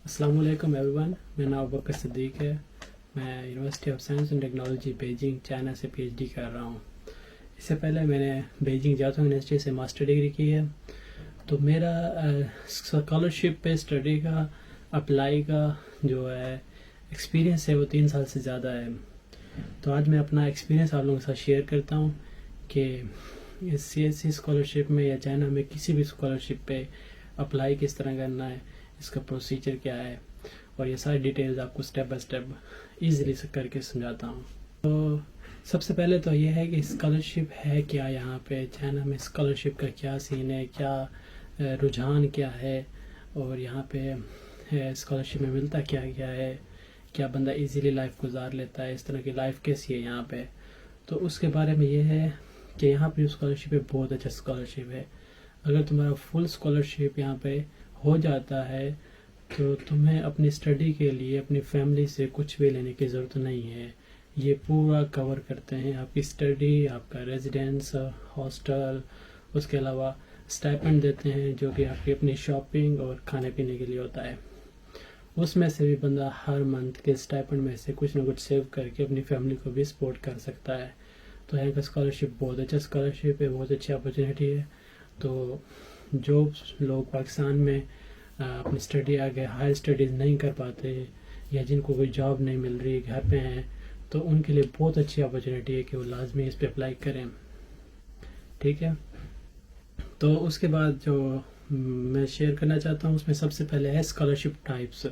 السلام علیکم every one, میرا نام ابوبکر صدیق ہے۔ میں university of science and technology Beijing China سے پی ایچ ڈی کر رہا ہوں۔ اس سے پہلے میں نے بیجنگ جاتا یونیورسٹی سے ماسٹر ڈگری کی ہے۔ تو میرا اسکالرشپ پہ اسٹڈی کا اپلائی کا جو ہے ایکسپیرینس ہے وہ 3 سال سے زیادہ ہے۔ تو آج میں اپنا ایکسپیرینس آپ لوگوں کے ساتھ شیئر کرتا ہوں کہ اس CSE اسکالرشپ میں یا چائنا میں کسی بھی اسکالرشپ پہ اپلائی کس طرح کرنا ہے، اس کا پروسیجر کیا ہے، اور یہ ساری ڈیٹیلز آپ کو اسٹیپ بائی اسٹیپ ایزیلی کر کے سمجھاتا ہوں۔ تو سب سے پہلے تو یہ ہے کہ اسکالرشپ ہے کیا، یہاں پہ چائنا میں اسکالرشپ کا کیا سین ہے، کیا رجحان کیا ہے، اور یہاں پہ اسکالرشپ میں ملتا کیا کیا ہے، کیا بندہ ایزیلی لائف گزار لیتا ہے، اس طرح کی لائف کیسی ہے یہاں پہ۔ تو اس کے بارے میں یہ ہے کہ یہاں پہ اسکالرشپ ہے بہت اچھا اسکالرشپ ہے۔ اگر تمہارا فل اسکالرشپ یہاں پہ ہو جاتا ہے تو تمہیں اپنی اسٹڈی کے لیے اپنی فیملی سے کچھ بھی لینے کی ضرورت نہیں ہے۔ یہ پورا کور کرتے ہیں آپ کی اسٹڈی، آپ کا ریزیڈینس، ہاسٹل، اس کے علاوہ اسٹائپنڈ دیتے ہیں جو کہ آپ کی اپنی شاپنگ اور کھانے پینے کے لیے ہوتا ہے۔ اس میں سے بھی بندہ ہر منتھ کے اسٹائپنڈ میں سے کچھ نہ کچھ سیو کر کے اپنی فیملی کو بھی سپورٹ کر سکتا ہے۔ تو یہاں کا اسکالرشپ بہت اچھا اسکالرشپ ہے، بہت اچھی اپرچونیٹی ہے۔ تو جو لوگ پاکستان میں اپنی اسٹڈی آگے ہائر اسٹڈیز نہیں کر پاتے یا جن کو کوئی جاب نہیں مل رہی، گھر پہ ہیں، تو ان کے لیے بہت اچھی اپرچونیٹی ہے کہ وہ لازمی اس پہ اپلائی کریں۔ ٹھیک ہے، تو اس کے بعد جو میں شیئر کرنا چاہتا ہوں اس میں سب سے پہلے ہے اسکالرشپ ٹائپس،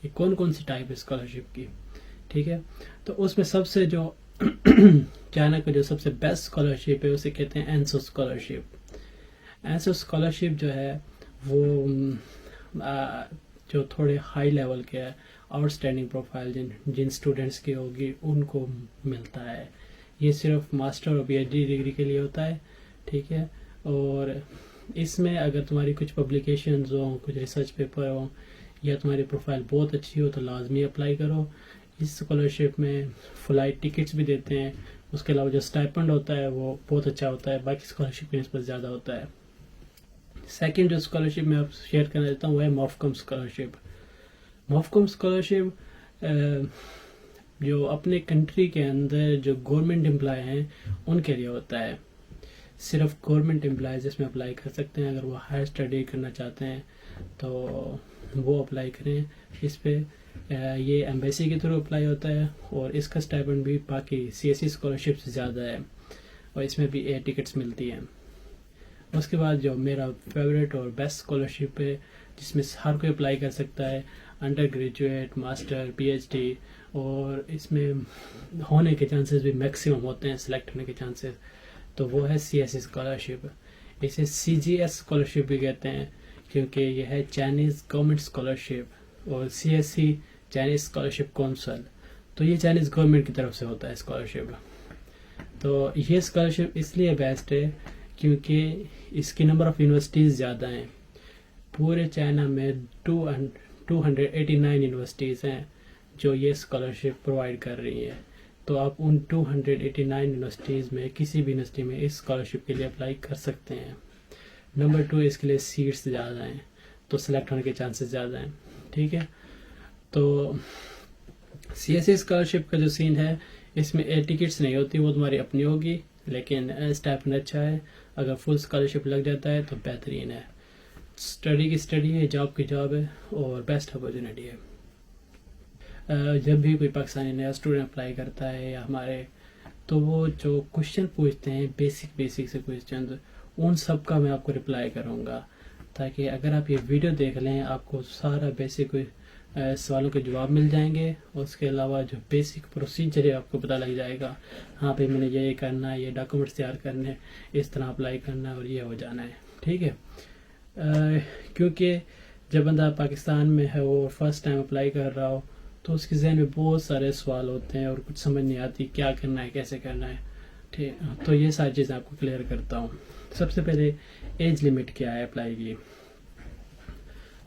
کہ کون کون سی ٹائپ ہے اسکالرشپ کی۔ ٹھیک ہے، تو اس میں سب سے جو چائنا کا جو سب سے بیسٹ اسکالرشپ ہے اسے کہتے ہیں اینسو اسکالرشپ۔ ایسا اسکالرشپ جو ہے وہ جو تھوڑے ہائی لیول کے آؤٹ اسٹینڈنگ پروفائل جن اسٹوڈنٹس کی ہوگی ان کو ملتا ہے۔ یہ صرف ماسٹر اور PhD ڈگری کے لیے ہوتا ہے۔ ٹھیک ہے، اور اس میں اگر تمہاری کچھ پبلیکیشنز ہوں، کچھ ریسرچ پیپر ہوں، یا تمہاری پروفائل بہت اچھی ہو تو لازمی اپلائی کرو۔ اس اسکالرشپ میں فلائٹ ٹکٹس بھی دیتے ہیں، اس کے علاوہ جو اسٹائپنڈ ہوتا ہے وہ بہت اچھا ہوتا ہے، باقی اسکالرشپ کی نسبت زیادہ ہوتا ہے۔ سیکنڈ جو اسکالرشپ میں آپ شیئر کرنا چاہتا ہوں وہ ہے موفکم اسکالرشپ۔ موفکم اسکالرشپ جو اپنے کنٹری کے اندر جو گورنمنٹ امپلائی ہیں ان کے لیے ہوتا ہے۔ صرف گورنمنٹ امپلائیز اس میں اپلائی کر سکتے ہیں۔ اگر وہ ہائر اسٹڈی کرنا چاہتے ہیں تو وہ اپلائی کریں اس پہ۔ یہ ایمبیسی کے تھرو اپلائی ہوتا ہے، اور اس کا اسٹائپنڈ بھی باقی CSE اسکالرشپ سے زیادہ ہے، اور اس میں بھی ایئر ٹکٹس ملتی ہیں۔ اس کے بعد جو میرا فیوریٹ اور بیسٹ اسکالرشپ ہے جس میں ہر کوئی اپلائی کر سکتا ہے، انڈر گریجویٹ، ماسٹر، PhD، اور اس میں ہونے کے چانسز بھی میکسیمم ہوتے ہیں، سلیکٹ ہونے کے چانسز، تو وہ ہے CSE اسکالرشپ۔ اسے CGS اسکالرشپ بھی کہتے ہیں کیونکہ یہ ہے چائنیز گورنمنٹ اسکالرشپ، اور CSE چائنیز اسکالرشپ کونسل، تو یہ چائنیز گورنمنٹ کی طرف سے ہوتا ہے اسکالرشپ۔ تو یہ اسکالرشپ اس لیے بیسٹ ہے کیونکہ اس کی نمبر آف یونیورسٹیز زیادہ ہیں۔ پورے چائنا میں 289 یونیورسٹیز ہیں جو یہ اسکالرشپ پرووائڈ کر رہی ہیں۔ تو آپ ان 289 یونیورسٹیز میں کسی بھی یونیورسٹی میں اس اسکالرشپ کے لیے اپلائی کر سکتے ہیں۔ نمبر 2، اس کے لیے سیٹس زیادہ ہیں تو سلیکٹ ہونے کے چانسز زیادہ ہیں۔ ٹھیک ہے، تو CSE اسکالرشپ کا جو سین ہے اس میں ایئر ٹکٹس نہیں ہوتی، وہ تمہاری اپنی ہوگی، لیکن اسٹائپنڈ اچھا ہے۔ اگر فل اسکالرشپ لگ جاتا ہے تو بہترین ہے۔ اسٹڈی کی اسٹڈی ہے، جاب کی جاب ہے، اور بیسٹ اپرچونیٹی ہے۔ جب بھی کوئی پاکستانی نیا اسٹوڈنٹ اپلائی کرتا ہے یا ہمارے، تو وہ جو کوشچن پوچھتے ہیں بیسک سے کوشچن، ان سب کا میں آپ کو رپلائی کروں گا، تاکہ اگر آپ یہ ویڈیو دیکھ لیں آپ کو سارا بیسک سوالوں کے جواب مل جائیں گے، اور اس کے علاوہ جو بیسک پروسیجر ہے آپ کو پتہ لگ جائے گا۔ ہاں پہ میں نے یہ کرنا ہے، یہ ڈاکومنٹس تیار کرنے، اس طرح اپلائی کرنا ہے، اور یہ ہو جانا ہے۔ ٹھیک ہے، کیونکہ جب بندہ پاکستان میں ہے وہ فرسٹ ٹائم اپلائی کر رہا ہو تو اس کے ذہن میں بہت سارے سوال ہوتے ہیں اور کچھ سمجھ نہیں آتی کیا کرنا ہے، کیسے کرنا ہے۔ ٹھیک، تو یہ ساری چیزیں آپ کو کلیئر کرتا ہوں۔ سب سے پہلے ایج لمٹ کیا ہے اپلائی کی۔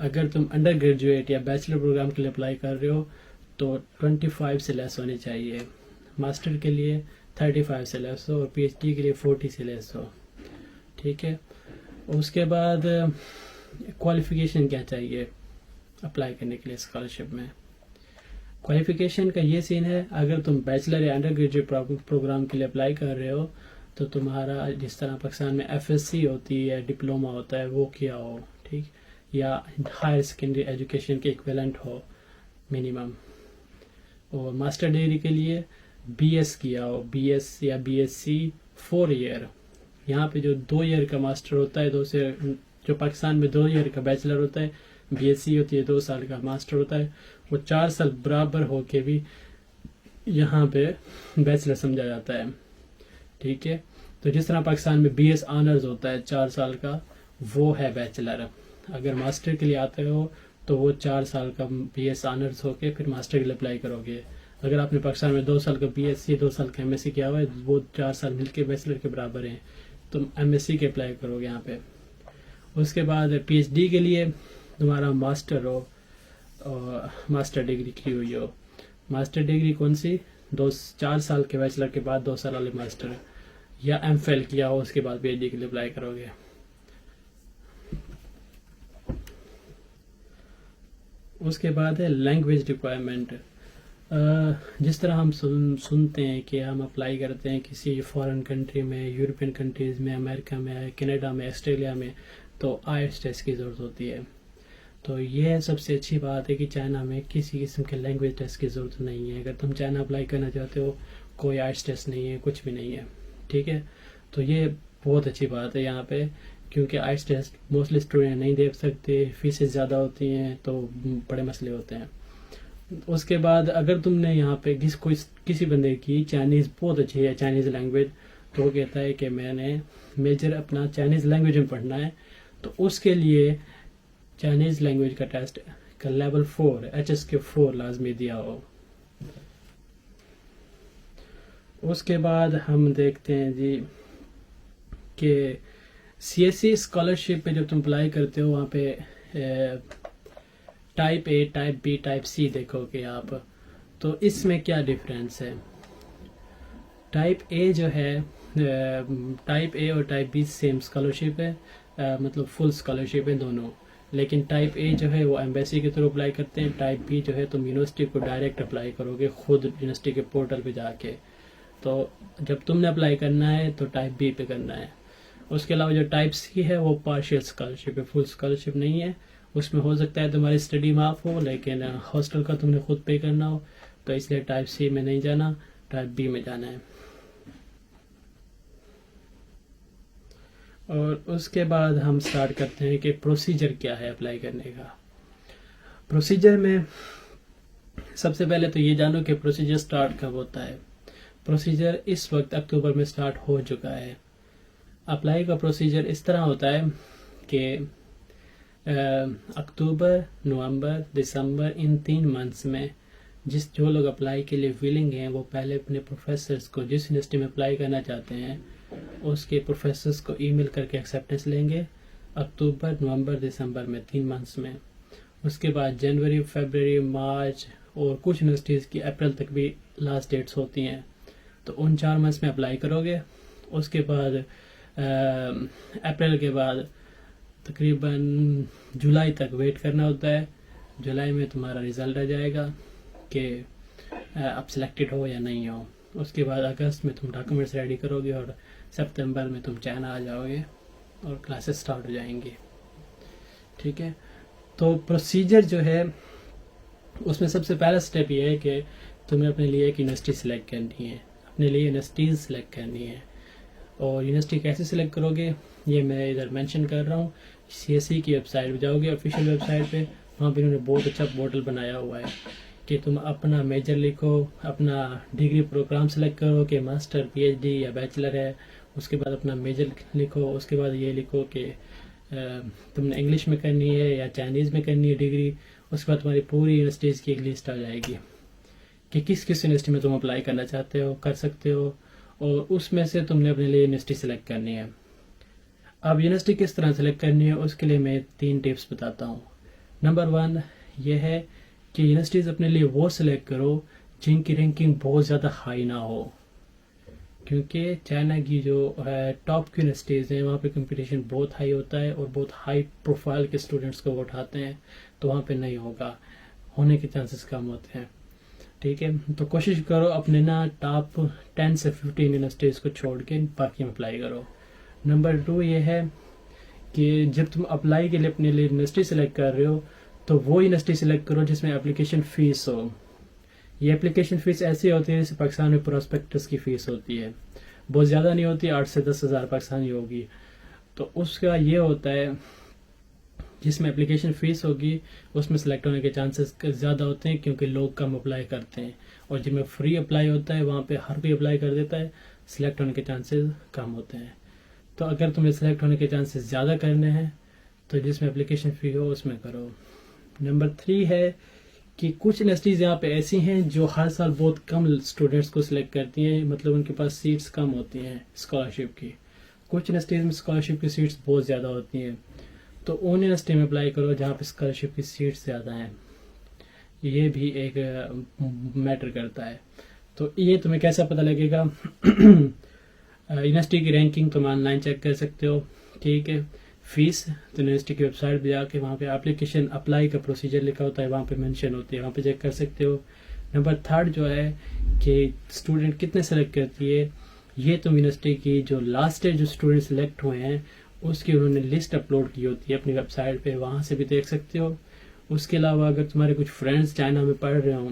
اگر تم انڈر گریجویٹ یا بیچلر پروگرام کے لیے اپلائی کر رہے ہو تو 25 سے لیس ہونی چاہیے، ماسٹر کے لیے 35 سے لیس ہو، اور PhD کے لیے 40 سے لیس ہو۔ ٹھیک ہے، اس کے بعد کوالیفیکیشن کیا چاہیے۔ اپلائی کرنے کے لیے اسکالرشپ میں. کوالیفیکیشن کا یہ سین ہے, اگر تم بیچلر یا انڈر گریجویٹ پروگرام کے لیے اپلائی کر رہے ہو تو تمہارا جس طرح پاکستان میں ایف ایس سی ہوتی ہے, ڈپلوما ہوتا ہے, وہ کیا ہو, ٹھیک, یا ہائر سیکنڈری ایجوکیشن کے ایکویلنٹ ہو منیمم. اور ماسٹر ڈگری کے لیے بی ایس کیا ہو, بی ایس یا بی ایس سی 4 ایئر. یہاں پہ جو 2 ایئر کا ماسٹر ہوتا ہے, جو پاکستان میں 2 ایئر کا بیچلر ہوتا ہے, بی ایس سی ہوتی ہے 2 سال کا ماسٹر ہوتا ہے, وہ 4 سال برابر ہو کے بھی یہاں پہ بیچلر سمجھا جاتا ہے, ٹھیک ہے. تو جس طرح پاکستان میں بی ایس آنرز ہوتا ہے 4 سال کا, وہ ہے بیچلر. اگر ماسٹر کے لیے آتے ہو تو وہ 4 سال کا بی ایس آنرز ہو کے پھر ماسٹر کے لیے اپلائی کرو گے. اگر آپ نے پاکستان میں 2 سال کا بی ایس سی 2 سال کا ایم ایس سی کیا ہوا ہے, وہ 4 سال مل کے بیچلر کے برابر ہیں, تم ایم ایس سی کے اپلائی کرو گے یہاں پہ. اس کے بعد پی ایچ ڈی کے لیے تمہارا ماسٹر ہو, ماسٹر ڈگری کی ہوئی ہو. ماسٹر ڈگری کون سی؟ 4 سال کے بیچلر کے بعد 2 سال والے ماسٹر, یا ایم فل کیا ہو, اس کے بعد پی ایچ ڈی کے لیے اپلائی کرو گے. اس کے بعد ہے لینگویج ریکوائرمنٹ. جس طرح ہم سنتے ہیں کہ ہم اپلائی کرتے ہیں کسی فارن کنٹری میں, یورپین کنٹریز میں, امریکہ میں, کینیڈا میں, آسٹریلیا میں, تو آئلٹس ٹیسٹ کی ضرورت ہوتی ہے. تو یہ سب سے اچھی بات ہے کہ چائنا میں کسی قسم کے لینگویج ٹیسٹ کی ضرورت نہیں ہے. اگر تم چائنا اپلائی کرنا چاہتے ہو, کوئی آئلٹس ٹیسٹ نہیں ہے, کچھ بھی نہیں ہے, ٹھیک ہے. تو یہ بہت اچھی بات ہے یہاں پہ, کیونکہ آئلٹس ٹیسٹ موسٹلی اسٹوڈنٹ نہیں دے سکتے, فیسز زیادہ ہوتی ہیں, تو بڑے مسئلے ہوتے ہیں. اس کے بعد اگر تم نے یہاں پہ کسی بندے کی چائنیز بہت اچھی ہے, چائنیز لینگویج, تو وہ کہتا ہے کہ میں نے میجر اپنا چائنیز لینگویج میں پڑھنا ہے, تو اس کے لیے چائنیز لینگویج کا ٹیسٹ کا لیول 4 ایچ ایس کے 4 لازمی دیا ہو. اس کے بعد ہم دیکھتے ہیں جی کہ سی ایس سی اسکالرشپ پہ جب تم اپلائی کرتے ہو, وہاں پہ type A, type B, type سی دیکھو گے آپ. تو اس میں کیا ڈفرینس ہے؟ ٹائپ اے جو ہے, ٹائپ اے اور ٹائپ بی سیم اسکالرشپ ہے, مطلب فل اسکالرشپ ہے دونوں. لیکن ٹائپ اے جو ہے وہ ایمبیسی کے تھرو اپلائی کرتے ہیں, ٹائپ بی جو ہے تم یونیورسٹی کو ڈائریکٹ اپلائی کرو گے خود یونیورسٹی کے پورٹل پہ جا کے. تو جب تم نے اپلائی کرنا ہے تو ٹائپ بی پہ کرنا ہے. اس کے علاوہ جو ٹائپ سی ہے وہ پارشل اسکالرشپ ہے, فل اسکالرشپ نہیں ہے. اس میں ہو سکتا ہے تمہاری اسٹڈی معاف ہو, لیکن ہاسٹل کا تم نے خود پے کرنا ہو, تو اس لیے ٹائپ سی میں نہیں جانا, ٹائپ بی میں جانا ہے. اور اس کے بعد ہم سٹارٹ کرتے ہیں کہ پروسیجر کیا ہے اپلائی کرنے کا. پروسیجر میں سب سے پہلے تو یہ جانو کہ پروسیجر سٹارٹ کب ہوتا ہے. پروسیجر اس وقت اکتوبر میں سٹارٹ ہو چکا ہے. اپلائی کا پروسیجر اس طرح ہوتا ہے کہ اکتوبر, نومبر, دسمبر, ان 3 منتھس میں جو لوگ اپلائی کے لیے ویلنگ ہیں, وہ پہلے اپنے پروفیسرز کو, جس یونیورسٹی میں اپلائی کرنا چاہتے ہیں, اس کے پروفیسرز کو ای میل کر کے ایکسیپٹنس لیں گے اکتوبر, نومبر, دسمبر میں 3 منتھس میں. اس کے بعد جنوری, فیبرری, مارچ اور کچھ یونیورسٹیز کی اپریل تک بھی لاسٹ ڈیٹس ہوتی ہیں. تو ان 4 منتھس میں اپلائی کرو گے. اس کے بعد اپریل کے بعد تقریباً جولائی تک ویٹ کرنا ہوتا ہے. جولائی میں تمہارا رزلٹ آ جائے گا کہ اب سلیکٹڈ ہو یا نہیں ہو. اس کے بعد اگست میں تم ڈاکومنٹس ریڈی کرو گے, اور سپتمبر میں تم چائنا آ جاؤ گے اور کلاسز سٹارٹ ہو جائیں گی, ٹھیک ہے. تو پروسیجر جو ہے اس میں سب سے پہلا سٹیپ یہ ہے کہ تمہیں اپنے لیے ایک یونیورسٹی سلیکٹ کرنی ہے, اپنے لیے یونیورسٹیز سلیکٹ کرنی ہے. اور یونیورسٹی کیسے سلیکٹ کرو گے یہ میں ادھر مینشن کر رہا ہوں. سی ایس سی کی ویب سائٹ پہ جاؤ گے, آفیشیل ویب سائٹ پہ, وہاں پہ انہوں نے بہت اچھا پورٹل بنایا ہوا ہے کہ تم اپنا میجر لکھو, اپنا ڈگری پروگرام سلیکٹ کرو کہ ماسٹر, پی ایچ ڈی یا بیچلر ہے. اس کے بعد اپنا میجر لکھو. اس کے بعد یہ لکھو کہ تم نے انگلش میں کرنی ہے یا چائنیز میں کرنی ہے ڈگری. اس کے بعد تمہاری پوری یونیورسٹیز کی ایک لسٹ آ جائے گی کہ کس یونیورسٹی میں تم اپلائی کرنا چاہتے ہو, کر سکتے ہو, اور اس میں سے تم نے اپنے لیے یونیورسٹی سلیکٹ کرنی ہے. اب یونیورسٹی کس طرح سلیکٹ کرنی ہے اس کے لیے میں 3 ٹپس بتاتا ہوں. نمبر 1 یہ ہے کہ یونیورسٹیز اپنے لیے وہ سلیکٹ کرو جن کی رینکنگ بہت زیادہ ہائی نہ ہو. کیونکہ چائنا کی جو ٹاپ کی یونیورسٹیز ہیں وہاں پہ کمپٹیشن بہت ہائی ہوتا ہے اور بہت ہائی پروفائل کے اسٹوڈنٹس کو وہ اٹھاتے ہیں، تو وہاں پہ نہیں ہوگا، ہونے کے چانسز کم ہوتے ہیں. ٹھیک ہے، تو کوشش کرو اپنے نا ٹاپ 10 سے 15 یونیورسٹیز کو چھوڑ کے باقی میں اپلائی کرو. نمبر 2 یہ ہے کہ جب تم اپلائی کے لیے اپنے لیے یونیورسٹی سلیکٹ کر رہے ہو تو وہ یونیورسٹی سلیکٹ کرو جس میں اپلیکیشن فیس ہو. یہ اپلیکیشن فیس ایسی ہوتی ہے جیسے پاکستان میں پراسپیکٹس کی فیس ہوتی ہے، بہت زیادہ نہیں ہوتی، 8 سے 10 ہزار پاکستانی ہوگی. تو اس کا یہ ہوتا ہے جس میں اپلیکیشن فیس ہوگی اس میں سلیکٹ ہونے کے چانسز زیادہ ہوتے ہیں کیونکہ لوگ کم اپلائی کرتے ہیں، اور جن میں فری اپلائی ہوتا ہے وہاں پہ ہر کوئی اپلائی کر دیتا ہے، سلیکٹ ہونے کے چانسز کم ہوتے ہیں. تو اگر تمہیں سلیکٹ ہونے کے چانسز زیادہ کرنے ہیں تو جس میں اپلیکیشن فی ہو اس میں کرو. نمبر 3 ہے کہ کچھ یونیورسٹیز یہاں پہ ایسی ہیں جو ہر سال بہت کم اسٹوڈنٹس کو سلیکٹ کرتی ہیں، مطلب ان کے پاس سیٹس کم ہوتی ہیں اسکالرشپ کی. کچھ یونیورسٹیز میں اسکالرشپ کی سیٹس بہت زیادہ ہوتی ہیں، تو ان یونیورسٹی میں اپلائی کرو جہاں پہ اسکالرشپ کی سیٹس زیادہ ہیں. یہ بھی ایک میٹر کرتا ہے. تو یہ تمہیں کیسا پتہ لگے گا؟ یونیورسٹی کی رینکنگ تم آن لائن چیک کر سکتے ہو. ٹھیک ہے، فیس تو یونیورسٹی کی ویب سائٹ پہ جا کے وہاں پہ اپلیکیشن اپلائی کا پروسیجر لکھا ہوتا ہے، وہاں پہ مینشن ہوتی ہے، وہاں پہ چیک کر سکتے ہو. نمبر 3 جو ہے کہ اسٹوڈنٹ کتنے سلیکٹ کرتی ہے، یہ تم یونیورسٹی کی جو لاسٹ جو اسٹوڈنٹ سلیکٹ ہوئے ہیں اس کی انہوں نے لسٹ اپلوڈ کی ہوتی ہے اپنی ویب سائٹ پہ، وہاں سے بھی دیکھ سکتے ہو. اس کے علاوہ اگر تمہارے کچھ فرینڈس چائنا میں پڑھ رہے ہوں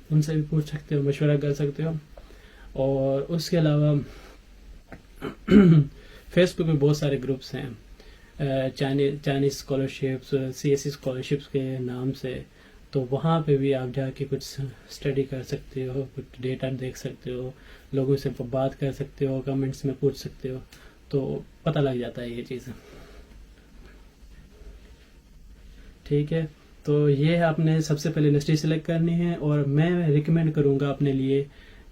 ان سے بھی پوچھ سکتے ہو، مشورہ کر سکتے ہو. اور اس کے علاوہ فیس بک پہ بہت سارے گروپس ہیں چائنیز اسکالرشپس، CSE اسکالرشپس کے نام سے، تو وہاں پہ بھی آپ جا کے کچھ اسٹڈی کر سکتے ہو، کچھ ڈیٹا دیکھ سکتے ہو، لوگوں سے بات کر سکتے ہو، کمنٹس میں پوچھ سکتے ہو، تو پتہ لگ جاتا ہے یہ چیز. ٹھیک ہے، تو یہ آپ نے سب سے پہلے یونیورسٹی سلیکٹ کرنی ہے، اور میں ریکمینڈ کروں گا اپنے لیے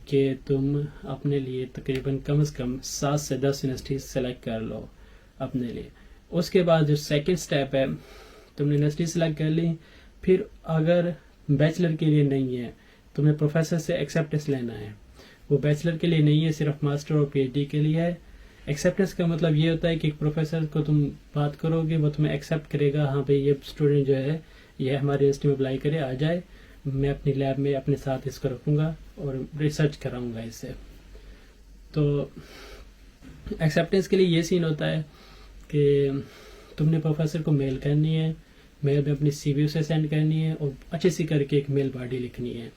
کہ تم اپنے لیے تقریباً کم از کم 7 سے 10 یونیورسٹی سلیکٹ کر لو اپنے لیے. اس کے بعد جو سیکنڈ سٹیپ ہے، تم نے یونیورسٹی سلیکٹ کر لی، پھر اگر بیچلر کے لیے نہیں ہے تمہیں پروفیسر سے ایکسیپٹنس لینا ہے. وہ بیچلر کے لیے نہیں ہے، صرف ماسٹر اور PhD کے لیے ہے. ایکسیپٹنس کا مطلب یہ ہوتا ہے کہ ایک پروفیسر کو تم بات کرو گے، وہ تمہیں ایکسیپٹ کرے گا، ہاں بھائی یہ اسٹوڈنٹ جو ہے یہ ہماری یونیورسٹی میں اپلائی کرے، آ جائے، میں اپنی لیب میں اپنے ساتھ اس کو رکھوں گا اور ریسرچ کراؤں گا اس سے. تو ایکسیپٹنس کے لیے یہ سین ہوتا ہے کہ تم نے پروفیسر کو میل کرنی ہے، میل میں اپنی CV اسے سینڈ کرنی ہے اور اچھے سے کر کے ایک میل باڈی لکھنی ہے،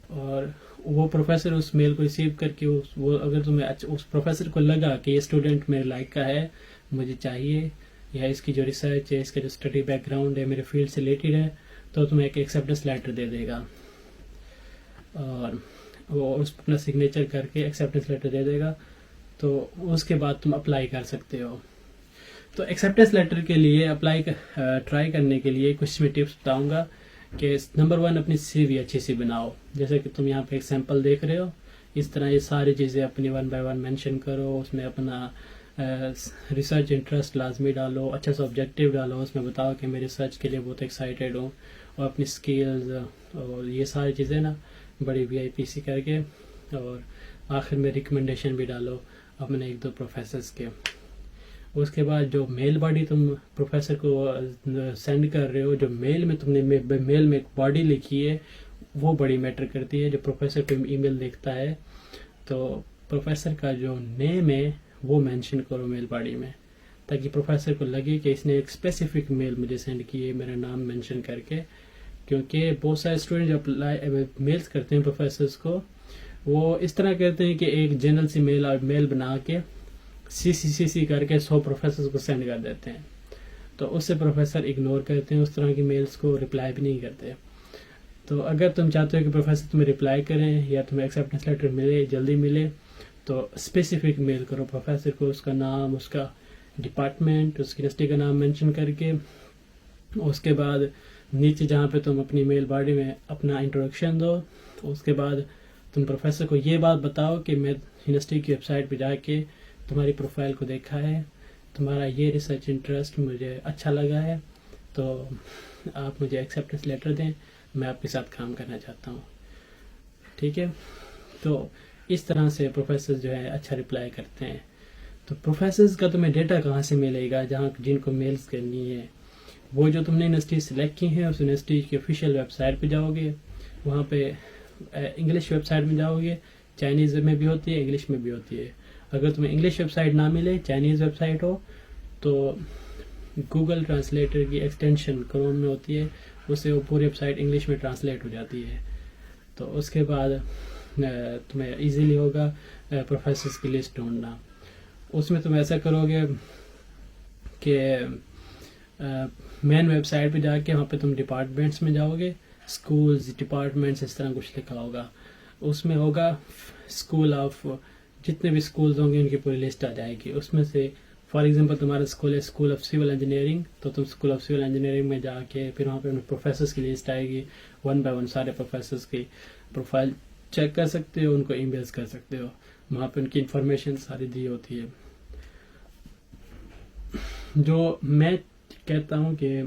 اور وہ پروفیسر اس میل کو ریسیو کر کے وہ اگر تمہیں اس پروفیسر کو لگا کہ یہ اسٹوڈنٹ میرے لائق کا ہے، مجھے چاہیے، یا اس کی جو ریسرچ ہے، اس کا جو اسٹڈی بیک گراؤنڈ ہے میرے فیلڈ سے ریلیٹڈ ہے، تو تمہیں ایک ایکسیپٹنس لیٹر دے دے گا، اور وہ اس اپنا سگنیچر کر کے ایکسیپٹنس لیٹر دے دے گا. تو اس کے بعد تم اپلائی کر سکتے ہو. تو ایکسیپٹنس لیٹر کے لیے اپلائی ٹرائی کرنے کے لیے کچھ میں ٹپس بتاؤں گا کہ نمبر 1 اپنی CV اچھی سی بناؤ، جیسے کہ تم یہاں پہ ایک سیمپل دیکھ رہے ہو، اس طرح یہ ساری چیزیں اپنی 1 by 1 مینشن کرو. اس میں اپنا ریسرچ انٹرسٹ لازمی ڈالو، اچھا سا آبجیکٹیو ڈالو، اس میں بتاؤ کہ میں ریسرچ کے لیے بہت ایکسائٹیڈ ہوں، اور اپنی سکلز اور یہ ساری چیزیں نا بڑی VIP سی کر کے، اور آخر میں ریکمنڈیشن بھی ڈالو اپنے 1-2 پروفیسرز کے. اس کے بعد جو میل باڈی تم پروفیسر کو سینڈ کر رہے ہو، جو میل میں تم نے میل میں ایک باڈی لکھی ہے وہ بڑی میٹر کرتی ہے. جو پروفیسر کو ای میل دیکھتا ہے تو پروفیسر کا جو نیم ہے وہ مینشن کرو میل باڈی میں، تاکہ پروفیسر کو لگے کہ اس نے ایک اسپیسیفک میل مجھے سینڈ کی ہے میرا نام مینشن کر کے. کیونکہ بہت سارے اسٹوڈنٹ جو میلز کرتے ہیں پروفیسرز کو، وہ اس طرح کرتے ہیں کہ ایک جنرل سی میل بنا کے CC کر کے 100 پروفیسرز کو سینڈ کر دیتے ہیں، تو اس سے پروفیسر اگنور کرتے ہیں اس طرح کی میلز کو، رپلائی بھی نہیں کرتے. تو اگر تم چاہتے ہو کہ پروفیسر تمہیں رپلائی کریں یا تمہیں ایکسیپٹنس لیٹر ملے، جلدی ملے، تو اسپیسیفک میل کرو پروفیسر کو، اس کا نام، اس کا ڈپارٹمنٹ، اس کی یونیورسٹی کا نام مینشن کر کے. اس کے بعد نیچے جہاں پہ تم اپنی میل باڈی میں اپنا انٹروڈکشن دو، اس کے بعد تم پروفیسر کو یہ بات بتاؤ کہ میں یونیورسٹی کی ویب سائٹ پہ جا کے تمہاری پروفائل کو دیکھا ہے، تمہارا یہ ریسرچ انٹرسٹ مجھے اچھا لگا ہے، تو آپ مجھے ایکسیپٹنس لیٹر دیں، میں آپ کے ساتھ کام کرنا چاہتا ہوں. ٹھیک ہے، تو اس طرح سے پروفیسر جو ہے اچھا رپلائی کرتے ہیں. تو پروفیسرز کا تمہیں ڈیٹا کہاں سے ملے گا؟ جن کو میلز کرنی ہے وہ جو تم نے یونیورسٹی سلیکٹ کی ہیں اس یونیورسٹی کی آفیشیل ویب سائٹ پہ جاؤ گے. وہاں پہ انگلش ویب سائٹ میں جاؤ گے، چائنیز میں بھی ہوتی ہے، انگلش میں بھی ہوتی ہے. اگر تمہیں انگلش ویب سائٹ نہ ملے، چائنیز ویب سائٹ ہو، تو گوگل ٹرانسلیٹر کی ایکسٹینشن کروم میں ہوتی ہے، اس سے وہ پوری ویب سائٹ انگلش میں ٹرانسلیٹ ہو جاتی ہے. تو اس کے بعد تمہیں ایزیلی ہوگا پروفیسرز کی لسٹ ڈھونڈنا. اس میں تم ایسا کرو گے کہ مین ویب سائٹ پہ جا کے وہاں پہ تم ڈپارٹمنٹس میں جاؤ گے، اسکولز ڈپارٹمنٹس اس طرح کچھ لکھا ہوگا. اس میں ہوگا اسکول آف، جتنے بھی اسکولز ہوں گے ان کی پوری لسٹ آ جائے گی. اس میں سے فار ایگزامپل تمہارا اسکول ہے اسکول آف سول انجینئرنگ، تو تم اسکول آف سول انجینئرنگ میں جا کے پھر وہاں پہ پروفیسرس کی لسٹ آئے گی. 1 by 1 سارے پروفیسرس کی پروفائل چیک کر سکتے ہو، ان کو ای میلز کر سکتے ہو، وہاں پہ ان کی انفارمیشن ساری دی ہوتی ہے. جو میں کہتا ہوں کہ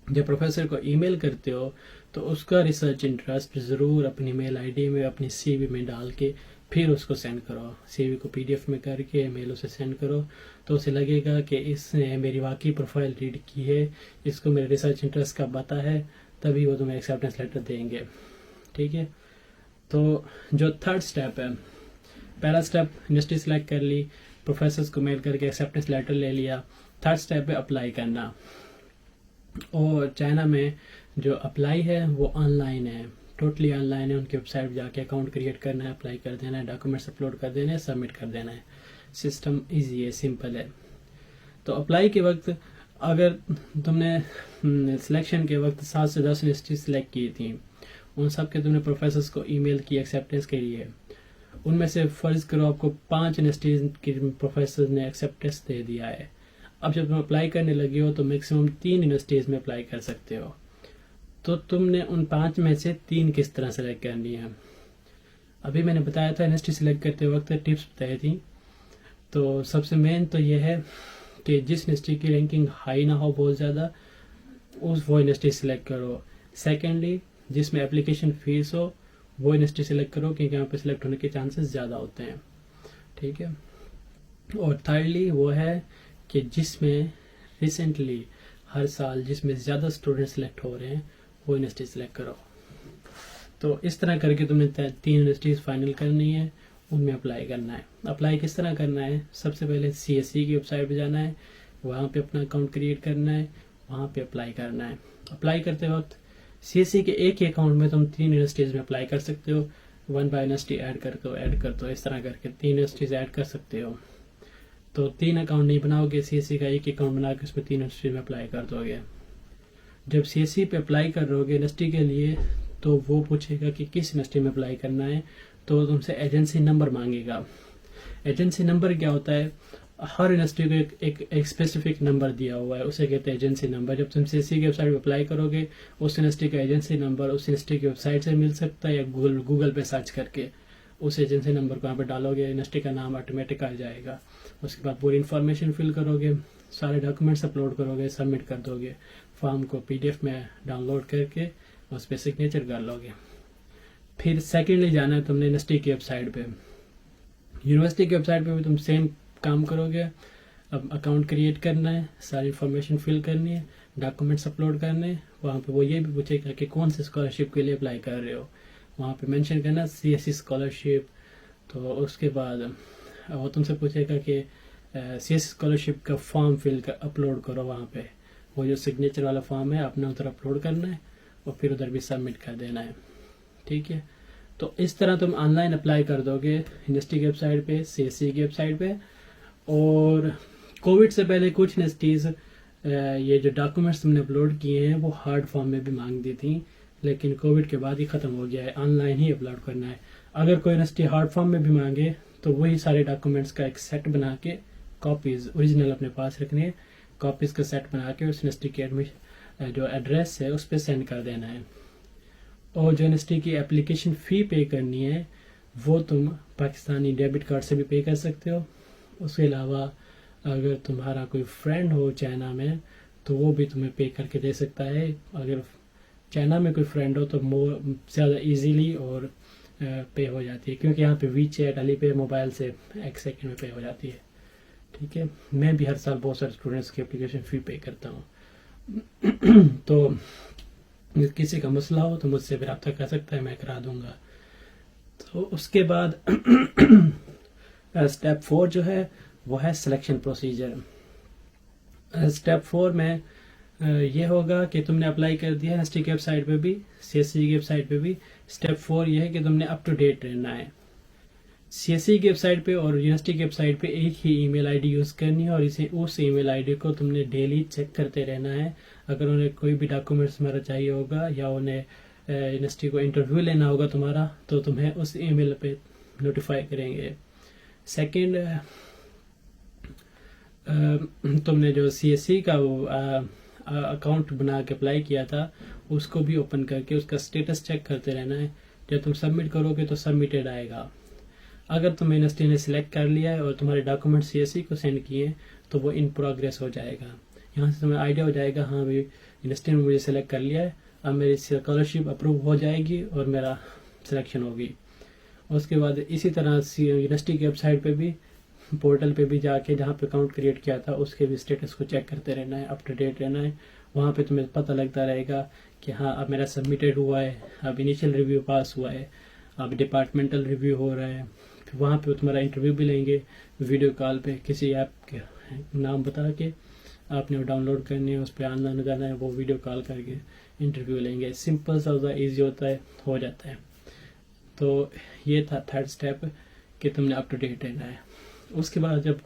جب پروفیسر کو ای میل کرتے ہو تو اس کا ریسرچ انٹرسٹ ضرور اپنی میل آئی ڈی میں، اپنی سی وی میں ڈال کے پھر اس کو سینڈ کرو. سی وی کو پی ڈی ایف میں کر کے میل اسے سینڈ کرو، تو اسے لگے گا کہ اس نے میری واقعی پروفائل ریڈ کی ہے، اس کو میرے ریسرچ انٹرسٹ کا پتہ ہے، تبھی وہ تمہیں ایکسیپٹنس لیٹر دیں گے. ٹھیک ہے. تو جو تھرڈ سٹیپ ہے، پہلا سٹیپ یونیورسٹی سلیکٹ کر لی، پروفیسرز کو میل کر کے ایکسیپٹنس لیٹر لے لیا. تھرڈ سٹیپ ہے اپلائی کرنا. اور چائنا میں جو اپلائی ہے وہ آن لائن ہے، ٹوٹلی آن لائن ہے. ان کی ویب سائٹ جا کے اکاؤنٹ کریٹ کرنا ہے، اپلائی کر دینا ہے، ڈاکومنٹس اپلوڈ کر دینا ہے، سبمٹ کر دینا ہے. سسٹم ایزی ہے، سمپل ہے. تو اپلائی کے وقت اگر تم نے سلیکشن کے وقت 7 سے 10 یونیورسٹی سلیکٹ کی تھیں، ان سب کے تم نے پروفیسرز کو ای میل کی ایکسیپٹنس کے لیے، ان میں سے فرض کرو آپ کو 5 یونیورسٹیز کے پروفیسرز نے ایکسیپٹنس دے دیا ہے. اب جب تم اپلائی کرنے لگے ہو تو میکسیمم 3 یونیورسٹیز میں اپلائی کر سکتے ہو. تو تم نے ان 5 میں سے 3 کس طرح سلیکٹ کرنی ہے. ابھی میں نے بتایا تھا یونیورسٹی سلیکٹ کرتے وقت ٹپس بتائی تھیں. تو سب سے مین تو یہ ہے کہ جس یونیورسٹی کی رینکنگ ہائی نہ ہو بہت زیادہ، وہ یونیورسٹی سلیکٹ کرو. سیکنڈلی، جس میں اپلیکیشن فیس ہو وہ یونیورسٹی سلیکٹ کرو، کیونکہ یہاں پہ سلیکٹ ہونے کے چانسز زیادہ ہوتے ہیں. ٹھیک ہے. اور تھرڈلی وہ ہے کہ جس میں ریسنٹلی ہر سال جس میں زیادہ اسٹوڈنٹ سلیکٹ ہو رہے ہیں وہ یونیورسٹی سلیکٹ کرو. تو اس طرح کر کے تم نے 3 یونیورسٹیز فائنل کرنی ہے، ان میں اپلائی کرنا ہے. اپلائی کس طرح کرنا ہے؟ سب سے پہلے سی ایس سی کی ویب سائٹ پہ جانا ہے، وہاں پہ اپنا اکاؤنٹ کریٹ کرنا ہے، وہاں پہ اپلائی کرنا ہے. اپلائی کرتے وقت سی ایس سی کے ایک ہی اکاؤنٹ میں تم 3 یونیورسٹیز میں اپلائی کر سکتے ہو. 1 by یونیورسٹی ایڈ کر دو، اس طرح کر کے 3 یونیورسٹیز ایڈ کر سکتے ہو. تو 3 اکاؤنٹ نہیں بناؤ گے، سی ایس سی کا ایک اکاؤنٹ بنا کے اس میں 3 یونیورسٹی میں اپلائی کر دو گے. جب سی ایس سی پہ اپلائی کر رہو گے یونیورسٹی کے لیے، تو وہ پوچھے گا کہ کس یونیورسٹی میں اپلائی کرنا ہے، تو وہ تم سے ایجنسی نمبر مانگے گا. ایجنسی نمبر کیا ہوتا ہے؟ ہر یونیورسٹی کو ایک اسپیسیفک نمبر دیا ہوا ہے، اسے کہتے ہیں ایجنسی نمبر. جب تم سی ایس سی کی ویب سائٹ پہ اپلائی کرو گے، اس یونیورسٹی کا ایجنسی نمبر اس یونیورسٹی کی ویب سائٹ سے مل سکتا ہے یا گوگل پہ سرچ کر کے اس ایجنسی نمبر کو یہاں پہ ڈالو گے، یونیورسٹی کا نام آٹومیٹک آ جائے گا. اس کے بعد پوری انفارمیشن فل کرو گے، سارے ڈاکومنٹس اپلوڈ کرو گے، سبمٹ کر دو گے. فارم کو پی ڈی ایف میں ڈاؤن لوڈ کر کے اس پہ سگنیچر کر لو گے. پھر سیکنڈلی جانا ہے تم نے یونیورسٹی کی ویب سائٹ پہ. یونیورسٹی کی ویب سائٹ پہ بھی تم سیم کام کرو گے. اب اکاؤنٹ کریٹ کرنا ہے، ساری انفارمیشن فل کرنی ہے، ڈاکومنٹس اپلوڈ کرنے. وہاں پہ وہ یہ بھی پوچھے گا کہ کون سے اسکالرشپ کے لیے اپلائی کر رہے ہو، وہاں پہ مینشن کرنا سی ایس سی اسکالرشپ. تو اس کے بعد وہ تم سے پوچھے گا کہ سی ایس سی اسکالرشپ کا فارم اپلوڈ کرو. وہاں پہ وہ جو سگنیچر والا فارم ہے اپنا ادھر اپلوڈ کرنا ہے اور پھر ادھر بھی سبمٹ کر دینا ہے. ٹھیک ہے. تو اس طرح تم آن لائن اپلائی کر دو گے یونیورسٹی کی ویب سائٹ پہ، سی ایس سی کی ویب سائٹ پہ. اور کووڈ سے پہلے کچھ یونیورسٹیز یہ جو ڈاکومنٹس تم نے اپلوڈ کیے ہیں وہ ہارڈ فارم میں بھی مانگتی تھیں، لیکن کووڈ کے بعد ہی ختم ہو گیا ہے، آن لائن ہی اپلوڈ کرنا ہے. اگر کوئی یونیورسٹی ہارڈ فارم میں بھی مانگے تو وہی سارے ڈاکومنٹس کا ایک سیٹ بنا کے، کاپیز اوریجنل اپنے پاس رکھنے ہیں، کاپیز کا سیٹ بنا کے اس یونیورسٹی کے جو ایڈریس ہے اس پہ سینڈ کر دینا ہے. اور جو یونیورسٹی کی اپلیکیشن فی پے کرنی ہے وہ تم پاکستانی ڈیبٹ کارڈ سے بھی پے کر سکتے ہو. اس کے علاوہ اگر تمہارا کوئی فرینڈ ہو چائنا میں تو وہ بھی تمہیں پے کر کے دے سکتا ہے. اگر چائنا میں کوئی فرینڈ ہو تو زیادہ ایزیلی اور پے ہو جاتی ہے, کیونکہ یہاں پہ وی چیٹ علی پے موبائل سے 1 سیکنڈ میں پے ہو جاتی ہے. ٹھیک ہے, میں بھی ہر سال بہت سارے اسٹوڈنٹس کی اپلیکیشن فی پے کرتا ہوں. تو کسی کا مسئلہ ہو تو مجھ سے بھی رابطہ کر سکتا ہے, میں کرا دوں گا. تو اس کے بعد اسٹیپ 4 جو ہے وہ ہے سلیکشن پروسیجر. اسٹیپ 4 میں یہ ہوگا کہ تم نے اپلائی کر دیا یونیورسٹی کی ویب سائٹ پہ بھی, سی ایس سی کی ویب سائٹ پہ بھی. اسٹیپ 4 یہ ہے کہ تم نے اپ ٹو ڈیٹ رہنا ہے. سی ایس سی کی ویب سائٹ پہ اور یونیورسٹی کی ویب سائٹ پہ ایک ہی ای میل آئی ڈی یوز کرنی ہے, اور اس ای میل آئی ڈی کو تم نے ڈیلی چیک کرتے رہنا ہے. اگر انہیں کوئی بھی ڈاکومنٹس تمہارا چاہیے ہوگا یا انہیں یونیورسٹی کو انٹرویو لینا ہوگا تمہارا, تو تمہیں اس ای میل پہ نوٹیفائی کریں گے. سیکنڈ, تم نے جو سی ایس سی کا اکاؤنٹ بنا کے اپلائی کیا تھا اس کو بھی اوپن کر کے اس کا اسٹیٹس چیک کرتے رہنا ہے. جب تم سبمٹ کرو گے تو سبمٹیڈ آئے گا. اگر تم یونیورسٹی نے سلیکٹ کر لیا ہے اور تمہارے ڈاکومنٹ سی ایس سی کو سینڈ کیے تو وہ ان پروگریس ہو جائے گا. یہاں سے تمہیں آئیڈیا ہو جائے گا ہاں بھائی یونیورسٹی نے مجھے سلیکٹ کر لیا ہے, اب میری اسکالرشپ اپروو ہو جائے گی اور میرا سلیکشن ہوگی. اس کے بعد اسی طرح یونیورسٹی کی ویب سائٹ پہ بھی, پورٹل پہ بھی جا کے جہاں پہ اکاؤنٹ کریٹ کیا تھا اس کے بھی اسٹیٹس کو چیک کرتے رہنا ہے, اپ ٹو ڈیٹ رہنا ہے. وہاں پہ تمہیں پتہ لگتا رہے گا کہ ہاں اب میرا سبمٹیڈ ہوا ہے, اب انیشیل ریویو پاس ہوا ہے, اب ڈپارٹمنٹل ریویو ہو رہا ہے. پھر وہاں پہ تمہارا انٹرویو بھی لیں گے ویڈیو کال پہ, کسی ایپ کے نام بتا کے آپ نے وہ ڈاؤن لوڈ کرنی ہے, اس پہ آن لائن جانا ہے, وہ ویڈیو کال کر کے انٹرویو لیں گے. سمپل سا ہوتا ہے, ایزی ہوتا ہے, ہو جاتا ہے. تو یہ تھا تھرڈ اسٹیپ کہ تم نے اپ ٹو ڈیٹ رہنا ہے. اس کے بعد جب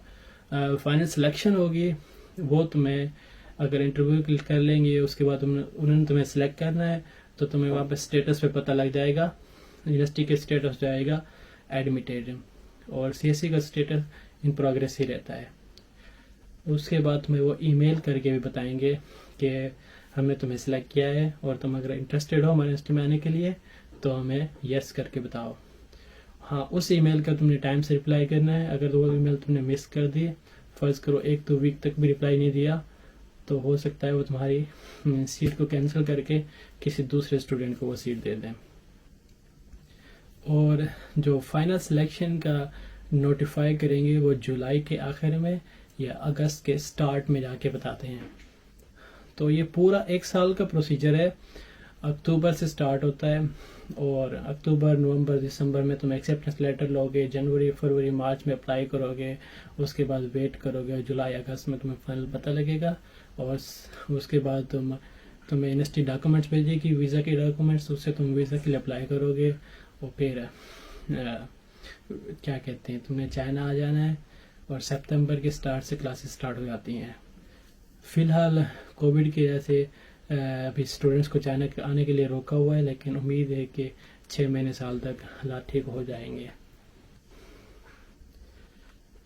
فائنل سلیکشن ہوگی وہ تمہیں اگر انٹرویو کر لیں گے, اس کے بعد انہوں نے تمہیں سلیکٹ کرنا ہے تو تمہیں وہاں پہ اسٹیٹس پہ پتہ لگ جائے گا. یونیورسٹی کے اسٹیٹس جائے گا ایڈمیٹیڈ, اور سی ایس سی کا اسٹیٹس ان پروگریس ہی رہتا ہے. اس کے بعد تمہیں وہ ای میل کر کے بھی بتائیں گے کہ ہم نے تمہیں سلیکٹ کیا ہے اور تم اگر انٹرسٹیڈ ہو ہمارے یونیورسٹی میں آنے کے لیے تو ہمیں یس کر کے بتاؤ. ہاں اس ای میل کا تم نے ٹائم سے رپلائی کرنا ہے. اگر وہ ای میل تم نے مس کر دی, فرض کرو 1-2 ویک تک بھی رپلائی نہیں دیا, تو ہو سکتا ہے وہ تمہاری سیٹ کو کینسل کر کے کسی دوسرے اسٹوڈنٹ کو وہ سیٹ دے دیں. اور جو فائنل سلیکشن کا نوٹیفائی کریں گے وہ جولائی کے آخر میں یا اگست کے سٹارٹ میں جا کے بتاتے ہیں. تو یہ پورا 1 سال کا پروسیجر ہے. اکتوبر سے سٹارٹ ہوتا ہے اور اکتوبر, نومبر, دسمبر میں تم ایکسیپٹنس لیٹر لو گے, جنوری, فروری, مارچ میں اپلائی کرو گے, اس کے بعد ویٹ کرو گے, جولائی, اگست میں تمہیں فائنل پتہ لگے گا. اور اس کے بعد تمہیں یونیورسٹی ڈاکومنٹس بھیجے گی, ویزا کے ڈاکومنٹس, اس سے تم ویزا کے لیے اپلائی کرو گے. اور پھر کیا کہتے ہیں, تم نے چائنا آ جانا ہے اور سپتمبر کے سٹارٹ سے کلاسز سٹارٹ ہو جاتی ہیں. فی الحال کووڈ کی وجہ سے ابھی اسٹوڈنٹس کو چائنا آنے کے لیے روکا ہوا ہے, لیکن امید ہے کہ 6 مہینے سال تک حالات ٹھیک ہو جائیں گے.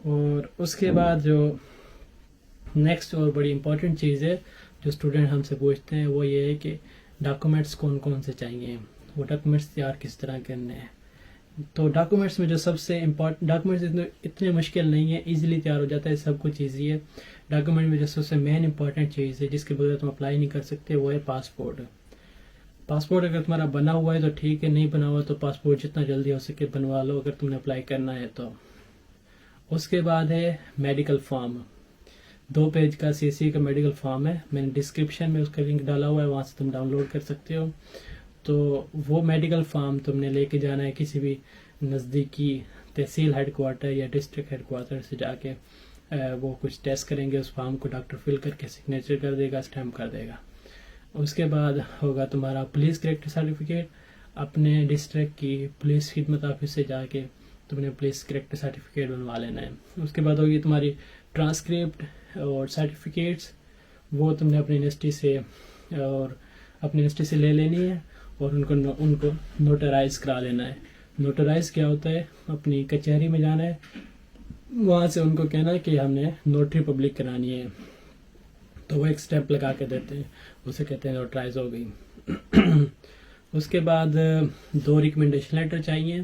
اور اس کے بعد جو نیکسٹ اور بڑی امپورٹنٹ چیز ہے جو اسٹوڈنٹ ہم سے پوچھتے ہیں وہ یہ ہے کہ ڈاکومنٹس کون کون سے چاہیے, وہ ڈاکومنٹس تیار کس طرح کرنے ہیں. تو ڈاکومنٹس میں جو سب سے امپورٹنٹ, ڈاکومنٹس اتنے مشکل نہیں ہے, ایزیلی تیار ہو جاتا ہے, سب کچھ ایزی ہے. ڈاکومنٹ میں جو سب سے مین امپورٹنٹ چیز ہے جس کے بغیر تم اپلائی نہیں کر سکتے وہ ہے پاسپورٹ. پاسپورٹ اگر تمہارا بنا ہوا ہے تو ٹھیک ہے, نہیں بنا ہوا تو پاسپورٹ جتنا جلدی ہو سکے بنوا لو اگر تم نے اپلائی کرنا ہے تو. اس کے بعد ہے میڈیکل فارم, 2 پیج کا سی سی کا میڈیکل فارم ہے, میں نے ڈسکرپشن میں اس کا لنک ڈالا ہوا ہے, وہاں سے تم ڈاؤن لوڈ کر سکتے ہو. تو وہ میڈیکل فارم تم نے لے کے جانا ہے کسی بھی نزدیکی تحصیل ہیڈ کوارٹر یا ڈسٹرکٹ ہیڈ کوارٹر سے جا کے, وہ کچھ ٹیسٹ کریں گے, اس فارم کو ڈاکٹر فل کر کے سگنیچر کر دے گا, اسٹیمپ کر دے گا. اس کے بعد ہوگا تمہارا پولیس کریکٹر سرٹیفکیٹ, اپنے ڈسٹرکٹ کی پولیس خدمت آفس سے جا کے تم نے پولیس کریکٹر سرٹیفکیٹ بنوا لینا ہے. اس کے بعد ہوگی تمہاری ٹرانسکرپٹ اور سرٹیفکیٹس, وہ تم نے اپنی یونیورسٹی سے لے لینی ہے اور ان کو نوٹرائز کرا لینا ہے. نوٹرائز کیا ہوتا ہے, اپنی کچہری میں جانا ہے, وہاں سے ان کو کہنا ہے کہ ہم نے نوٹری پبلک کرانی ہے, تو وہ ایک سٹیمپ لگا کے دیتے ہیں, اسے کہتے ہیں نوٹرائز ہو گئی. اس کے بعد 2 ریکمنڈیشن لیٹر چاہیے,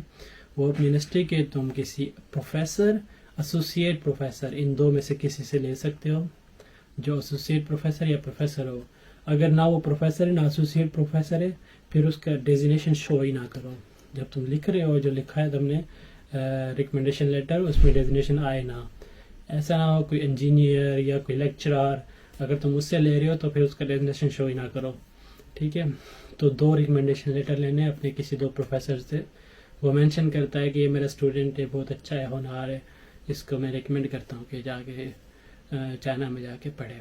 وہ اپنی یونیورسٹی کے تم کسی پروفیسر, ایسوسیٹ پروفیسر, ان 2 میں سے کسی سے لے سکتے ہو, جو ایسوسیٹ پروفیسر یا پروفیسر ہو. اگر نہ وہ پروفیسر ہے نہ ایسوسیٹ پروفیسر ہے پھر اس کا ڈیزینیشن شو ہی نہ کرو, جب تم لکھ رہے ہو جو لکھا ہے تم نے ریکمنڈیشن لیٹر اس میں ڈیزنیشن آئے نہ. ایسا نہ ہو کوئی انجینئر یا کوئی لیکچرار اگر تم اس سے لے رہے ہو تو پھر اس کا ڈیزنیشن شو ہی نہ کرو. ٹھیک ہے. تو 2 ریکمنڈیشن لیٹر لینے اپنے کسی 2 پروفیسر سے. وہ مینشن کرتا ہے کہ یہ میرا اسٹوڈنٹ ہے, بہت اچھا ہے, ہونہار ہے, اس کو میں ریکمینڈ کرتا ہوں کہ جا کے چائنا میں جا کے پڑھے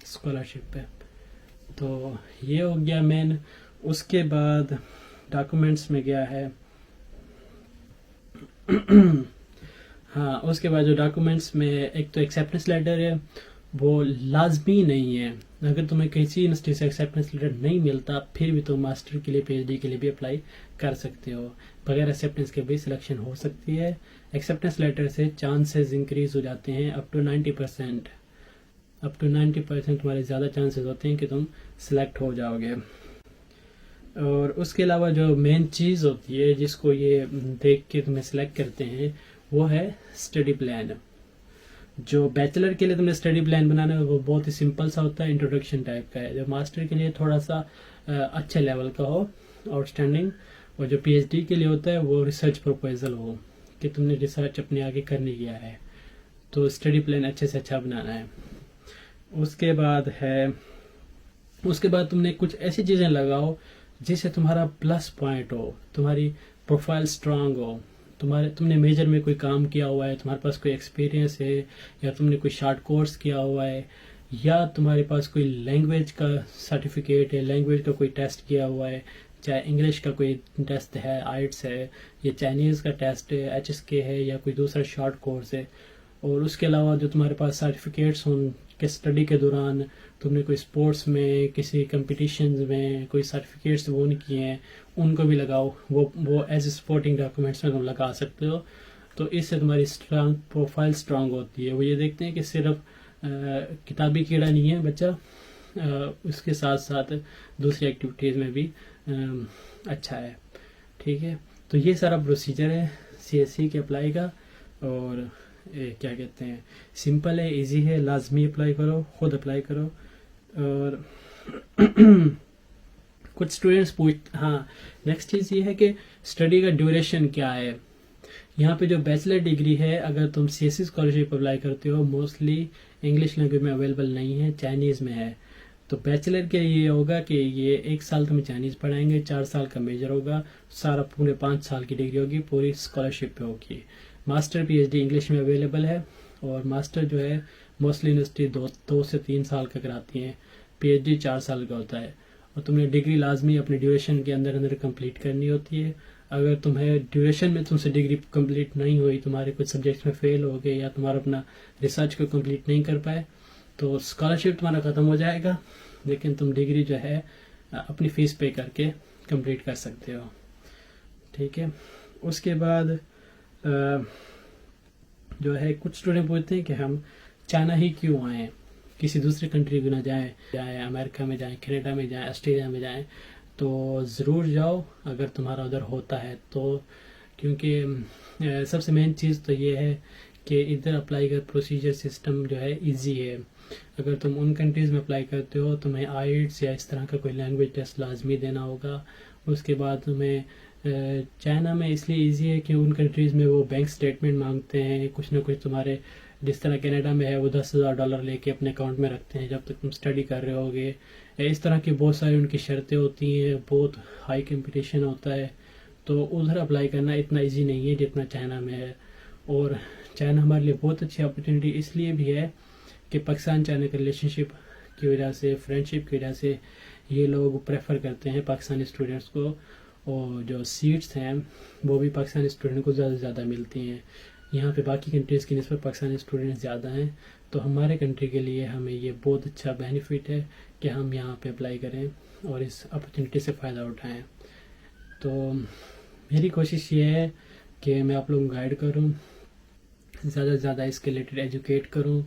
اسکالرشپ پہ. تو یہ ہو گیا مین. اس کے بعد ڈاکومنٹس میں گیا ہے. ہاں, اس کے بعد جو ڈاکومنٹس میں ایک تو ایکسیپٹنس لیٹر ہے, وہ لازمی نہیں ہے. اگر تمہیں کسی یونیورسٹی سے ایکسیپٹنس لیٹر نہیں ملتا پھر بھی تم ماسٹر کے لیے پی ایچ ڈی کے لیے بھی اپلائی کر سکتے ہو. بغیر ایکسیپٹنس کے بھی سلیکشن ہو سکتی ہے. ایکسیپٹنس لیٹر سے چانسز انکریز ہو جاتے ہیں اپ ٹو 90%. اپ ٹو 90% تمہارے زیادہ چانسز ہوتے ہیں کہ تم سلیکٹ ہو جاؤ گے. اور اس کے علاوہ جو مین چیز ہوتی ہے جس کو یہ دیکھ کے تمہیں سلیکٹ کرتے ہیں وہ ہے اسٹڈی پلان. جو بیچلر کے لیے تم نے اسٹڈی پلان بنانا ہے وہ بہت ہی سمپل سا ہوتا ہے, انٹروڈکشن ٹائپ کا ہے. جو ماسٹر کے لیے تھوڑا سا اچھے لیول کا ہو, آؤٹ اسٹینڈنگ. اور جو پی ایچ ڈی کے لیے ہوتا ہے وہ ریسرچ پروپوزل ہو کہ تم نے ریسرچ اپنے آگے کرنی کیا ہے. تو اسٹڈی پلان اچھے سے اچھا بنانا ہے. اس کے بعد تم نے کچھ ایسی چیزیں لگاؤ جس سے تمہارا پلس پوائنٹ ہو, تمہاری پروفائل اسٹرانگ ہو. تم نے میجر میں کوئی کام کیا ہوا ہے, تمہارے پاس کوئی ایکسپیرینس ہے, یا تم نے کوئی شارٹ کورس کیا ہوا ہے, یا تمہارے پاس کوئی لینگویج کا سرٹیفکیٹ ہے, لینگویج کا کوئی ٹیسٹ کیا ہوا ہے, چاہے انگلش کا کوئی ٹیسٹ ہے, آئٹس ہے, یا چائنیز کا ٹیسٹ ہے, HSK ہے, یا کوئی دوسرا شارٹ کورس ہے. اور اس کے علاوہ جو تمہارے پاس سرٹیفکیٹس ہوں کہ اسٹڈی کے دوران تم نے کوئی اسپورٹس میں کسی کمپٹیشنز میں کوئی سرٹیفکیٹس وون کیے ہیں, ان کو بھی لگاؤ. وہ ایز اے سپورٹنگ ڈاکومنٹس میں تم لگا سکتے ہو. تو اس سے تمہاری پروفائل اسٹرانگ ہوتی ہے. وہ یہ دیکھتے ہیں کہ صرف کتابی کیڑا نہیں ہے بچہ, اس کے ساتھ ساتھ دوسری ایکٹیویٹیز میں بھی اچھا ہے. ٹھیک ہے. تو یہ سارا پروسیجر ہے CSE کے اپلائی کا. اور کیا کہتے ہیں, سمپل ہے, ایزی ہے, لازمی اپلائی کرو, خود اپلائی کرو. اور کچھ اسٹوڈینٹس ہاں نیکسٹ چیز یہ ہے کہ اسٹڈی کا ڈیوریشن کیا ہے. یہاں پہ جو بیچلر ڈگری ہے اگر تم CSE اسکالرشپ اپلائی کرتے ہو موسٹلی انگلش لینگویج میں اویلیبل نہیں ہے, چائنیز میں ہے. تو بیچلر کے یہ ہوگا کہ یہ 1 سال تمہیں چائنیز پڑھائیں گے, 4 سال کا میجر ہوگا, سارا پورے 5 سال کی ڈگری ہوگی, پوری اسکالرشپ پہ ہوگی. ماسٹر PhD انگلش میں اویلیبل ہے, اور ماسٹر جو ہے موسٹلی یونیورسٹی 2 سے 3 سال کا کراتی ہیں, PhD 4 سال کا ہوتا ہے. اور تم نے ڈگری لازمی اپنے ڈیوریشن کے اندر کمپلیٹ کرنی ہوتی ہے. اگر تمہیں ڈیوریشن میں تم سے ڈگری کمپلیٹ نہیں ہوئی, تمہارے کچھ سبجیکٹس میں فیل ہو گئے, یا تمہارا اپنا ریسرچ کو کمپلیٹ نہیں کر پائے, تو اسکالرشپ تمہارا ختم ہو جائے گا, لیکن تم ڈگری جو ہے اپنی فیس پے کر کے کمپلیٹ کر سکتے ہو. ٹھیک ہے. اس کے بعد جو ہے کچھ اسٹوڈنٹ پوچھتے ہیں کہ ہم چائنا ہی کیوں آئیں, کسی دوسری کنٹری کو نہ جائیں امریکہ میں جائیں, کینیڈا میں جائیں, آسٹریلیا میں جائیں. تو ضرور جاؤ اگر تمہارا ادھر ہوتا ہے تو, کیونکہ سب سے مین چیز تو یہ ہے کہ ادھر اپلائی کا پروسیجر سسٹم جو ہے ایزی ہے. اگر تم ان کنٹریز میں اپلائی کرتے ہو تمہیں آئٹس یا اس طرح کا کوئی لینگویج ٹیسٹ لازمی دینا ہوگا. اس کے بعد تمہیں چائنا میں اس لیے ایزی ہے کہ ان کنٹریز میں وہ بینک سٹیٹمنٹ مانگتے ہیں, کچھ نہ کچھ تمہارے, جس طرح کینیڈا میں ہے وہ $10,000 لے کے اپنے اکاؤنٹ میں رکھتے ہیں جب تک تم اسٹڈی کر رہے ہوگے. اس طرح کی بہت ساری ان کی شرطیں ہوتی ہیں, بہت ہائی کمپٹیشن ہوتا ہے. تو ادھر اپلائی کرنا اتنا ایزی نہیں ہے جتنا چائنا میں ہے. اور چائنا ہمارے لیے بہت اچھی اپرچونیٹی اس لیے بھی ہے کہ پاکستان چائنا کا ریلیشن شپ کی وجہ سے, فرینڈ شپ کی وجہ سے یہ لوگ پریفر کرتے ہیں پاکستانی اسٹوڈنٹس کو, اور جو سیٹس ہیں وہ بھی پاکستانی اسٹوڈنٹ کو زیادہ سے زیادہ ملتی ہیں. یہاں پہ باقی کنٹریز کی نسبت پاکستانی اسٹوڈنٹس زیادہ ہیں. تو ہمارے کنٹری کے لیے ہمیں یہ بہت اچھا بینیفٹ ہے کہ ہم یہاں پہ اپلائی کریں اور اس اپرچونیٹی سے فائدہ اٹھائیں. تو میری کوشش یہ ہے کہ میں آپ لوگوں کو گائیڈ کروں, زیادہ سے زیادہ اس کے ریلیٹڈ ایجوکیٹ کروں.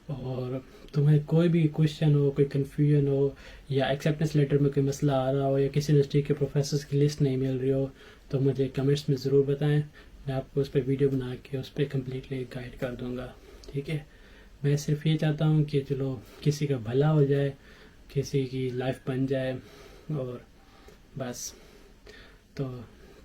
اور تمہیں کوئی بھی کوشچن ہو, کوئی کنفیوژن ہو, یا ایکسیپٹنس لیٹر میں کوئی مسئلہ آ رہا ہو, یا کسی یونیورسٹی کے پروفیسرس کی لسٹ نہیں مل رہی ہو, تو مجھے کمنٹس میں ضرور بتائیں. میں آپ کو اس پہ ویڈیو بنا کے اس پہ کمپلیٹلی گائیڈ کر دوں گا. ٹھیک ہے. میں صرف یہ چاہتا ہوں کہ چلو کسی کا بھلا ہو جائے, کسی کی لائف بن جائے, اور بس. تو